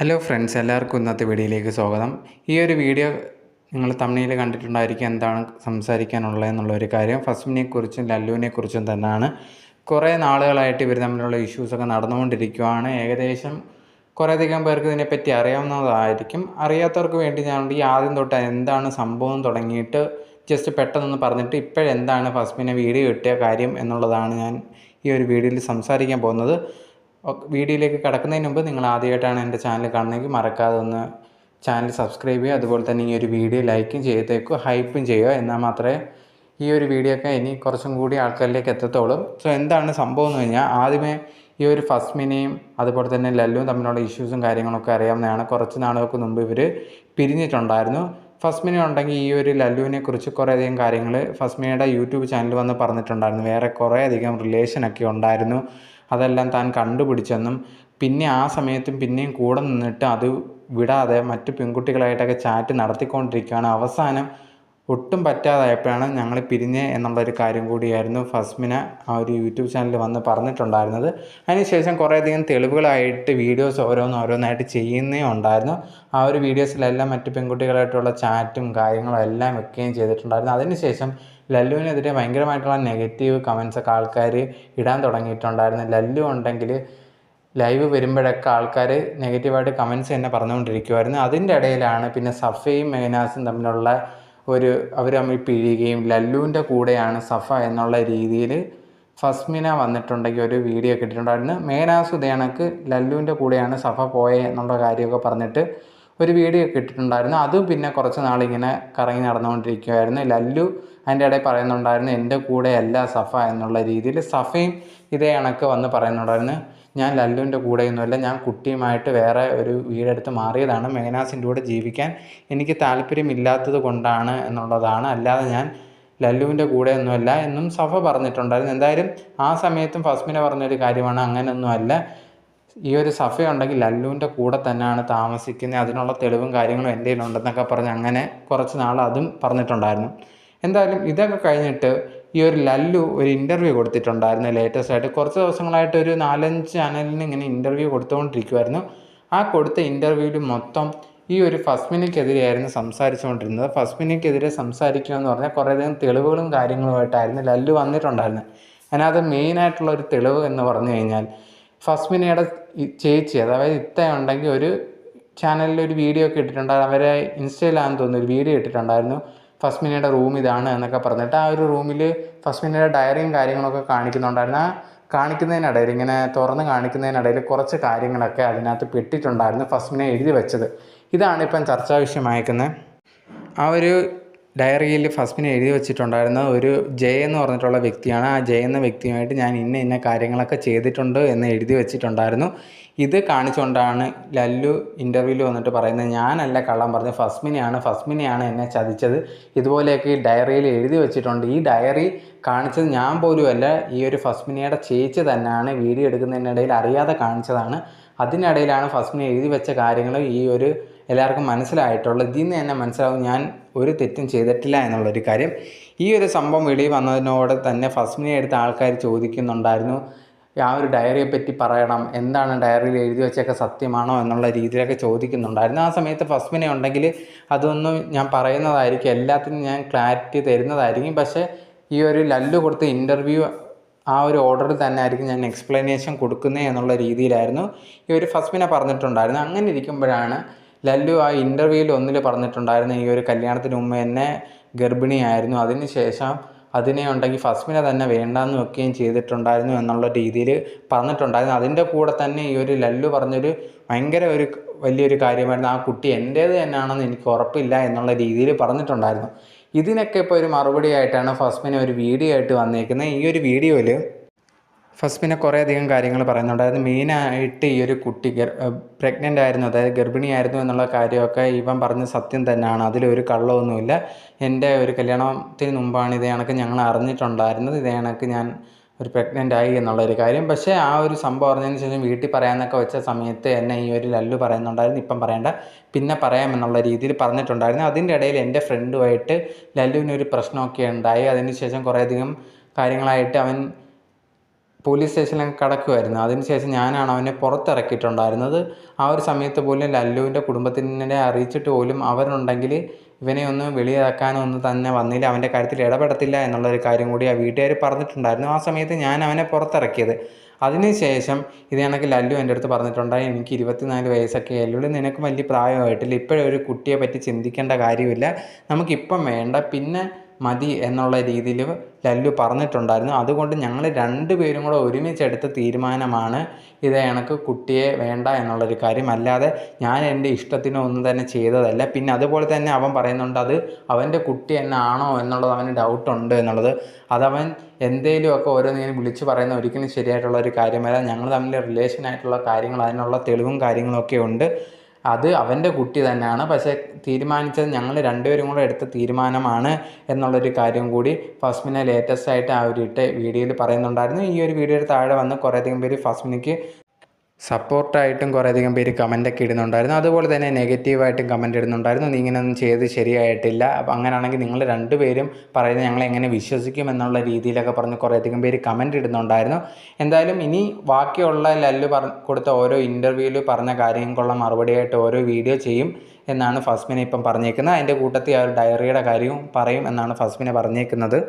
Hello friends, എല്ലാവർക്കും ഇന്നത്തെ വീഡിയോയിലേക്ക് സ്വാഗതം. ഈ ഒരു വീഡിയോ നിങ്ങൾ തമ്മിൽ കണ്ടിട്ടുണ്ടായിരിക്കും എന്താണ് സംസാരിക്കാനുള്ളതെന്നുള്ളൊരു കാര്യം. ഫസ്മിനെക്കുറിച്ചും ലല്ലുവിനെക്കുറിച്ചും തന്നെയാണ്. കുറേ നാളുകളായിട്ട് ഇവർ തമ്മിലുള്ള ഇഷ്യൂസൊക്കെ നടന്നുകൊണ്ടിരിക്കുകയാണ്. ഏകദേശം കുറേയധികം പേർക്ക് ഇതിനെപ്പറ്റി അറിയാവുന്നതായിരിക്കും. അറിയാത്തവർക്ക് വേണ്ടി ഞാൻ ഈ ആദ്യം തൊട്ട് എന്താണ് സംഭവം തുടങ്ങിയിട്ട് ജസ്റ്റ് പെട്ടെന്നൊന്ന് പറഞ്ഞിട്ട് ഇപ്പോഴെന്താണ് ഫസ്മിനെ വീഡിയോ കിട്ടിയ കാര്യം എന്നുള്ളതാണ് ഞാൻ ഈ ഒരു വീഡിയോയിൽ സംസാരിക്കാൻ പോകുന്നത്. വീഡിയോയിലേക്ക് കടക്കുന്നതിന് മുമ്പ് നിങ്ങൾ ആദ്യമായിട്ടാണ് എൻ്റെ ചാനൽ കാണുന്നതെങ്കിൽ മറക്കാതെ ഒന്ന് ചാനൽ സബ്സ്ക്രൈബ് ചെയ്യുക. അതുപോലെ തന്നെ ഈ ഒരു വീഡിയോ ലൈക്കും ചെയ്തേക്കും, ഹൈപ്പും ചെയ്യുക. എന്നാൽ മാത്രമേ ഈ ഒരു വീഡിയോ ഒക്കെ ഇനി കുറച്ചും കൂടി ആൾക്കാരിലേക്ക് എത്തത്തുള്ളൂ. സോ എന്താണ് സംഭവം എന്ന് കഴിഞ്ഞാൽ, ആദ്യമേ ഈ ഒരു ഫസ്മിനെയും അതുപോലെ തന്നെ ലല്ലുവും തമ്മിലുള്ള ഇഷ്യൂസും കാര്യങ്ങളൊക്കെ അറിയാവുന്നതാണ്. കുറച്ച് നാളുകൾക്ക് മുമ്പ് ഇവർ പിരിഞ്ഞിട്ടുണ്ടായിരുന്നു. ഫസ്മിനെ ഉണ്ടെങ്കിൽ ഈ ഒരു ലല്ലുവിനെ കുറിച്ച് കുറേയധികം കാര്യങ്ങൾ ഫസ്മിനയുടെ യൂട്യൂബ് ചാനൽ വന്ന് പറഞ്ഞിട്ടുണ്ടായിരുന്നു. വേറെ കുറേയധികം റിലേഷനൊക്കെ ഉണ്ടായിരുന്നു, അതെല്ലാം താൻ കണ്ടുപിടിച്ചെന്നും പിന്നെ ആ സമയത്തും പിന്നെയും കൂടെ നിന്നിട്ട് അത് വിടാതെ മറ്റു പെൺകുട്ടികളായിട്ടൊക്കെ ചാറ്റ് നടത്തിക്കൊണ്ടിരിക്കുകയാണ്. അവസാനം ഒട്ടും പറ്റാതായപ്പോഴാണ് ഞങ്ങൾ പിരിഞ്ഞ് എന്നുള്ളൊരു കാര്യം കൂടിയായിരുന്നു ഫസ്മിന ആ ഒരു യൂട്യൂബ് ചാനലിൽ വന്ന് പറഞ്ഞിട്ടുണ്ടായിരുന്നത്. അതിനുശേഷം കുറേയധികം തെളിവുകളായിട്ട് വീഡിയോസ് ഓരോന്നായിട്ട് ചെയ്യുന്നേ ഉണ്ടായിരുന്നു. ആ ഒരു വീഡിയോസിലെല്ലാം മറ്റു പെൺകുട്ടികളായിട്ടുള്ള ചാറ്റും കാര്യങ്ങളും എല്ലാം വെക്കുകയും ചെയ്തിട്ടുണ്ടായിരുന്നു. അതിനുശേഷം ലല്ലുവിനെതിരെ ഭയങ്കരമായിട്ടുള്ള നെഗറ്റീവ് കമൻസൊക്കെ ആൾക്കാർ ഇടാൻ തുടങ്ങിയിട്ടുണ്ടായിരുന്നു. ലല്ലു ഉണ്ടെങ്കിൽ ലൈവ് വരുമ്പോഴൊക്കെ ആൾക്കാർ നെഗറ്റീവായിട്ട് കമൻസ് തന്നെ പറഞ്ഞുകൊണ്ടിരിക്കുമായിരുന്നു. അതിൻ്റെ ഇടയിലാണ് പിന്നെ സഫയും മെഹനാസും തമ്മിലുള്ള അവർ തമ്മിൽ പിരിയുകയും ലല്ലുവിൻ്റെ കൂടെയാണ് സഫ എന്നുള്ള രീതിയിൽ ഫസ്മിന വന്നിട്ടുണ്ടെങ്കിൽ ഒരു വീഡിയോ കിട്ടിയിട്ടുണ്ടായിരുന്നു. മെഹനാസ് ഇതേ കണക്ക് ലല്ലുവിൻ്റെ കൂടെയാണ് സഫ പോയത് എന്നുള്ള കാര്യമൊക്കെ പറഞ്ഞിട്ട് ഒരു വീഡിയോ കിട്ടിയിട്ടുണ്ടായിരുന്നു. അതും പിന്നെ കുറച്ച് നാളിങ്ങനെ കറങ്ങി നടന്നുകൊണ്ടിരിക്കുമായിരുന്നു. ലല്ലു അതിൻ്റെ ഇടയിൽ പറയുന്നുണ്ടായിരുന്നു എൻ്റെ കൂടെയല്ല സഫ എന്നുള്ള രീതിയിൽ. സഫയും ഇതേ കണക്ക് വന്ന് പറയുന്നുണ്ടായിരുന്നു, ഞാൻ ലല്ലുവിൻ്റെ കൂടെയൊന്നുമല്ല, ഞാൻ കുട്ടിയുമായിട്ട് വേറെ ഒരു വീടെടുത്ത് മാറിയതാണ്, മെഹനാസിൻ്റെ കൂടെ ജീവിക്കാൻ എനിക്ക് താല്പര്യമില്ലാത്തത് കൊണ്ടാണ് എന്നുള്ളതാണ്, അല്ലാതെ ഞാൻ ലല്ലുവിൻ്റെ കൂടെയൊന്നുമല്ല എന്നും സഫ പറഞ്ഞിട്ടുണ്ടായിരുന്നു. എന്തായാലും ആ സമയത്തും ഫസ്മിന പറഞ്ഞൊരു കാര്യമാണ്, അങ്ങനെയൊന്നുമല്ല, ഈ ഒരു സഫ ഉണ്ടെങ്കിൽ ലല്ലുവിൻ്റെ കൂടെ തന്നെയാണ് താമസിക്കുന്നത്, അതിനുള്ള തെളിവും കാര്യങ്ങളും എൻ്റെ കയ്യിലുണ്ടെന്നൊക്കെ പറഞ്ഞ് അങ്ങനെ കുറച്ച് നാൾ അതും പറഞ്ഞിട്ടുണ്ടായിരുന്നു. എന്തായാലും ഇതൊക്കെ കഴിഞ്ഞിട്ട് ഈ ഒരു ലല്ലു ഒരു ഇൻ്റർവ്യൂ കൊടുത്തിട്ടുണ്ടായിരുന്നു. ലേറ്റസ്റ്റ് ആയിട്ട് കുറച്ച് ദിവസങ്ങളായിട്ട് ഒരു 4-5 ചാനലിന് ഇങ്ങനെ ഇൻ്റർവ്യൂ കൊടുത്തുകൊണ്ടിരിക്കുമായിരുന്നു. ആ കൊടുത്ത ഇൻ്റർവ്യൂവിൽ മൊത്തം ഈ ഒരു ഫസ്മിനയ്ക്കെതിരെയായിരുന്നു സംസാരിച്ചുകൊണ്ടിരുന്നത്. ഫസ്മിനയ്ക്കെതിരെ സംസാരിക്കുക എന്ന് പറഞ്ഞാൽ കുറേയധികം തെളിവുകളും കാര്യങ്ങളുമായിട്ടായിരുന്നു ലല്ലു വന്നിട്ടുണ്ടായിരുന്നത്. അതിനകത്ത് മെയിനായിട്ടുള്ളൊരു തെളിവ് എന്ന് പറഞ്ഞു കഴിഞ്ഞാൽ, ഫസ്മിനയുടെ ചേച്ചി അതായത് ഇത്തയുണ്ടെങ്കിൽ ഒരു ചാനലിൽ ഒരു വീഡിയോ ഒക്കെ ഇട്ടിട്ടുണ്ടായിരുന്നു. അവരെ ഇൻസ്റ്റയിലാണെന്ന് തോന്നുന്നു ഒരു വീഡിയോ ഇട്ടിട്ടുണ്ടായിരുന്നു, ഫസ്മിനയുടെ റൂം ഇതാണ് എന്നൊക്കെ പറഞ്ഞിട്ട്. ആ ഒരു റൂമിൽ ഫസ്മിനയുടെ ഡയറിയും കാര്യങ്ങളൊക്കെ കാണിക്കുന്നുണ്ടായിരുന്നു. ആ കാണിക്കുന്നതിനിടയിൽ, ഇങ്ങനെ തുറന്ന് കാണിക്കുന്നതിനിടയിൽ കുറച്ച് കാര്യങ്ങളൊക്കെ അതിനകത്ത് പെട്ടിട്ടുണ്ടായിരുന്നു, ഫസ്മിന എഴുതി വെച്ചത്. ഇതാണ് ഇപ്പം ചർച്ചാ വിഷയമായിരിക്കുന്നത്. ആ ഒരു ഡയറിയിൽ ഫസ്മിന എഴുതി വെച്ചിട്ടുണ്ടായിരുന്ന ഒരു ജയ എന്ന് പറഞ്ഞിട്ടുള്ള വ്യക്തിയാണ്. ആ ജയ എന്ന വ്യക്തിയുമായിട്ട് ഞാൻ ഇന്ന കാര്യങ്ങളൊക്കെ ചെയ്തിട്ടുണ്ട് എന്ന് എഴുതി വെച്ചിട്ടുണ്ടായിരുന്നു. ഇത് കാണിച്ചുകൊണ്ടാണ് ലല്ലു ഇൻ്റർവ്യൂവിൽ വന്നിട്ട് പറയുന്നത്, ഞാനല്ല കള്ളം പറഞ്ഞത്, ഫസ്മിനെയാണ് എന്നെ ചതിച്ചത്, ഇതുപോലെയൊക്കെ ഈ ഡയറിയിൽ എഴുതി വെച്ചിട്ടുണ്ട്, ഈ ഡയറി കാണിച്ചത് ഞാൻ പോലുമല്ല, ഈ ഒരു ഫസ്മിനയുടെ ചേച്ചി തന്നെയാണ്, വീഡിയോ എടുക്കുന്നതിനിടയിൽ അറിയാതെ കാണിച്ചതാണ്, അതിനിടയിലാണ് ഫസ്മിന എഴുതി വെച്ച കാര്യങ്ങൾ ഈ ഒരു എല്ലാവർക്കും മനസ്സിലായിട്ടുള്ളത്. ഇതിൽ നിന്ന് തന്നെ മനസ്സിലാവും ഞാൻ ഒരു തെറ്റും ചെയ്തിട്ടില്ല എന്നുള്ളൊരു കാര്യം. ഈ ഒരു സംഭവം വെളിയിൽ വന്നതിനോട് തന്നെ ഫസ്മിനെ എടുത്ത ആൾക്കാർ ചോദിക്കുന്നുണ്ടായിരുന്നു, ആ ഒരു ഡയറിയെ പറ്റി പറയണം, എന്താണ് ഡയറിയിൽ എഴുതി വെച്ചൊക്കെ സത്യമാണോ എന്നുള്ള രീതിയിലൊക്കെ ചോദിക്കുന്നുണ്ടായിരുന്നു. ആ സമയത്ത് ഫസ്മിന ഉണ്ടെങ്കിൽ അതൊന്നും ഞാൻ പറയുന്നതായിരിക്കും, എല്ലാത്തിനും ഞാൻ ക്ലാരിറ്റി തരുന്നതായിരിക്കും, പക്ഷേ ഈ ഒരു ലല്ലു കൊടുത്ത ഇൻ്റർവ്യൂ ആ ഒരു ഓർഡറിൽ തന്നെ ആയിരിക്കും ഞാൻ എക്സ്പ്ലനേഷൻ കൊടുക്കുന്നത് എന്നുള്ള രീതിയിലായിരുന്നു ഈ ഒരു ഫസ്മിന പറഞ്ഞിട്ടുണ്ടായിരുന്നു. അങ്ങനെ ഇരിക്കുമ്പോഴാണ് ലല്ലു ആ ഇൻ്റർവ്യൂവിൽ ഒന്നിൽ പറഞ്ഞിട്ടുണ്ടായിരുന്നു, ഈ ഒരു കല്യാണത്തിന് മുമ്പ് എന്നെ ഗർഭിണിയായിരുന്നു, അതിനുശേഷം അതിനെ ഉണ്ടെങ്കിൽ ഫസ്മിന തന്നെ വേണ്ടാന്ന് വെക്കുകയും ചെയ്തിട്ടുണ്ടായിരുന്നു എന്നുള്ള രീതിയിൽ പറഞ്ഞിട്ടുണ്ടായിരുന്നു. അതിൻ്റെ കൂടെ തന്നെ ഈ ഒരു ലല്ലു പറഞ്ഞൊരു ഭയങ്കര ഒരു വലിയൊരു കാര്യമായിരുന്നു, ആ കുട്ടി എൻ്റേത് തന്നെയാണെന്ന് എനിക്ക് ഉറപ്പില്ല എന്നുള്ള രീതിയിൽ പറഞ്ഞിട്ടുണ്ടായിരുന്നു. ഇതിനൊക്കെ ഇപ്പോൾ ഒരു മറുപടി ആയിട്ടാണ് ഫസ്മിന ഒരു വീഡിയോ ആയിട്ട് വന്നേക്കുന്നത്. ഈ ഒരു വീഡിയോയിൽ ഫസ്മിന കുറേയധികം കാര്യങ്ങൾ പറയുന്നുണ്ടായിരുന്നു. മെയിനായിട്ട് ഈ ഒരു കുട്ടി പ്രഗ്നൻ്റ് ആയിരുന്നു, അതായത് ഗർഭിണിയായിരുന്നു എന്നുള്ള കാര്യമൊക്കെ ഇവൻ പറഞ്ഞ സത്യം തന്നെയാണ്, അതിലൊരു കള്ളമൊന്നുമില്ല. എൻ്റെ ഒരു കല്യാണത്തിന് മുമ്പാണ് ഇതേ കണക്ക് ഞങ്ങൾ അറിഞ്ഞിട്ടുണ്ടായിരുന്നത്, ഇതേ കണക്ക് ഞാൻ ഒരു പ്രഗ്നൻ്റ് ആയി എന്നുള്ളൊരു കാര്യം. പക്ഷേ ആ ഒരു സംഭവം അറിഞ്ഞതിന് ശേഷം വീട്ടിൽ പറയാമെന്നൊക്കെ വെച്ച സമയത്ത് എന്നെ ഈ ഒരു ലല്ലു പറയുന്നുണ്ടായിരുന്നു, ഇപ്പം പറയണ്ട, പിന്നെ പറയാമെന്നുള്ള രീതിയിൽ പറഞ്ഞിട്ടുണ്ടായിരുന്നു. അതിൻ്റെ ഇടയിൽ എൻ്റെ ഫ്രണ്ടുമായിട്ട് ലല്ലുവിനൊരു പ്രശ്നമൊക്കെ ഉണ്ടായി. അതിന് ശേഷം കുറേയധികം കാര്യങ്ങളായിട്ട് അവൻ പോലീസ് സ്റ്റേഷനിൽ കിടക്കുമായിരുന്നു. അതിനുശേഷം ഞാനാണ് അവനെ പുറത്തിറക്കിയിട്ടുണ്ടായിരുന്നത്. ആ ഒരു സമയത്ത് പോലും ലല്ലുവിൻ്റെ കുടുംബത്തിനെ അറിയിച്ചിട്ട് പോലും അവരുണ്ടെങ്കിൽ ഇവനെ ഒന്ന് വെളിയാക്കാനോ ഒന്നും തന്നെ വന്നില്ല, അവൻ്റെ കാര്യത്തിൽ ഇടപെടത്തില്ല എന്നുള്ളൊരു കാര്യം കൂടി ആ വീട്ടുകാർ പറഞ്ഞിട്ടുണ്ടായിരുന്നു. ആ സമയത്ത് ഞാൻ അവനെ പുറത്തിറക്കിയത്. അതിനുശേഷം ഇത് കണക്ക് ലല്ലു എൻ്റെ അടുത്ത് പറഞ്ഞിട്ടുണ്ടായി, എനിക്ക് 24 വയസ്സൊക്കെ ആയുള്ളൂ, നിനക്ക് വലിയ പ്രായമായിട്ടില്ല, ഇപ്പോഴൊരു കുട്ടിയെ പറ്റി ചിന്തിക്കേണ്ട കാര്യമില്ല, നമുക്കിപ്പം വേണ്ട, പിന്നെ മതി എന്നുള്ള രീതിയിൽ ലല്ലു പറഞ്ഞിട്ടുണ്ടായിരുന്നു. അതുകൊണ്ട് ഞങ്ങൾ രണ്ടുപേരും കൂടെ ഒരുമിച്ചെടുത്ത തീരുമാനമാണ് ഇത് കണക്ക് കുട്ടിയെ വേണ്ട എന്നുള്ളൊരു കാര്യം. അല്ലാതെ ഞാൻ എൻ്റെ ഇഷ്ടത്തിനോ ഒന്നും തന്നെ ചെയ്തതല്ല. പിന്നെ അതുപോലെ തന്നെ അവൻ പറയുന്നുണ്ട് അത് അവൻ്റെ കുട്ടി തന്നെ ആണോ എന്നുള്ളത് അവന് ഡൗട്ടുണ്ട് എന്നുള്ളത്. അതവൻ എന്തെങ്കിലുമൊക്കെ ഓരോന്നിങ്ങനെ വിളിച്ച് പറയുന്ന ഒരിക്കലും ശരിയായിട്ടുള്ള ഒരു കാര്യമല്ല. ഞങ്ങൾ തമ്മിൽ റിലേഷനായിട്ടുള്ള കാര്യങ്ങൾ, അതിനുള്ള തെളിവും കാര്യങ്ങളൊക്കെ ഉണ്ട്. അത് അവൻ്റെ കുട്ടി തന്നെയാണ്. പക്ഷേ തീരുമാനിച്ചത് ഞങ്ങൾ രണ്ടുപേരും കൂടെ എടുത്ത തീരുമാനമാണ് എന്നുള്ളൊരു കാര്യം കൂടി ഫസ്മിനെ ലേറ്റസ്റ്റ് ആയിട്ട് ആ ഒരു വീഡിയോയിൽ പറയുന്നുണ്ടായിരുന്നു. ഈ ഒരു വീഡിയോയുടെ താഴെ വന്ന് കുറേയധികം പേര് ഫസ്മിനിക്ക് സപ്പോർട്ടായിട്ടും കുറേയധികം പേര് കമൻറ്റൊക്കെ ഇടുന്നുണ്ടായിരുന്നു. അതുപോലെ തന്നെ നെഗറ്റീവായിട്ടും കമൻറ്റ് ഇടുന്നുണ്ടായിരുന്നു, നീ ഇങ്ങനെയൊന്നും ചെയ്ത് ശരിയായിട്ടില്ല, അപ്പോൾ അങ്ങനെയാണെങ്കിൽ നിങ്ങൾ രണ്ടുപേരും പറയുന്നത് ഞങ്ങളെ എങ്ങനെ വിശ്വസിക്കും എന്നുള്ള രീതിയിലൊക്കെ പറഞ്ഞ് കുറേയധികം പേര് കമൻറ്റ് ഇടുന്നുണ്ടായിരുന്നു. എന്തായാലും ഇനി ബാക്കിയുള്ള ലല്ലു കൊടുത്ത ഓരോ ഇൻ്റർവ്യൂവിൽ പറഞ്ഞ കാര്യങ്ങൾക്കുള്ള മറുപടിയായിട്ട് ഓരോ വീഡിയോ ചെയ്യും എന്നാണ് ഫസ്മിനെ ഇപ്പം പറഞ്ഞേക്കുന്നത്. അതിൻ്റെ കൂട്ടത്തിൽ ആ ഒരു ഡയറിയുടെ കാര്യവും പറയും എന്നാണ് ഫസ്മിനെ പറഞ്ഞേക്കുന്നത്.